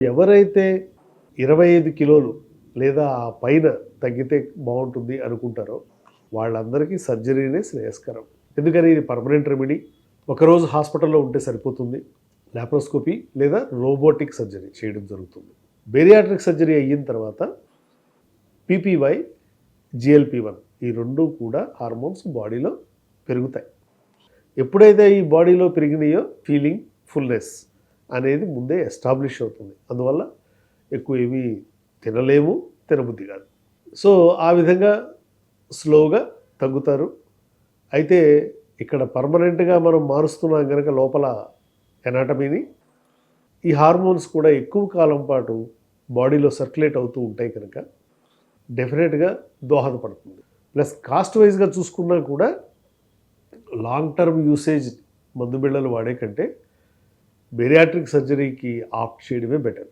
ఎవరైతే 25 కిలోలు లేదా ఆ పైన తగ్గితే బావుంటుంది అనుకుంటారో, వాళ్ళందరికీ సర్జరీనే శ్రేయస్కరం. ఎందుకని ఇది పర్మనెంట్ రెమెడీ. ఒకరోజు హాస్పిటల్‌లో ఉంటే సరిపోతుంది. లాప్రోస్కోపీ లేదా రోబోటిక్ సర్జరీ చేయడం జరుగుతుంది. బేరియాట్రిక్ సర్జరీ అయిన తర్వాత పీపీవై, జీఎల్పీ-1 ఈ 2 కూడా హార్మోన్స్ బాడీలో పెరుగుతాయి. ఎప్పుడైతే ఈ బాడీలో పెరిగినాయో ఫీలింగ్ ఫుల్‌నెస్ అనేది ముందే ఎస్టాబ్లిష్ అవుతుంది. అందువల్ల ఎక్కువ ఏమీ తినలేము, తినబుద్ధి కాదు. సో ఆ విధంగా స్లోగా తగ్గుతారు. అయితే ఇక్కడ పర్మనెంట్‌గా మనం మారుస్తున్నాం గనక లోపల ఎనాటమీని, ఈ హార్మోన్స్ కూడా ఎక్కువ కాలం పాటు బాడీలో సర్క్యులేట్ అవుతూ ఉంటాయి కనుక డెఫినెట్‌గా దోహదపడుతుంది. ప్లస్ కాస్ట్ వైజ్‌గా చూసుకున్నా కూడా లాంగ్ టర్మ్ యూసేజ్ మందు బిళ్ళలు వాడే కంటే బేరియాట్రిక్ సర్జరీకి ఆప్ట్ చేయడమే బెటర్.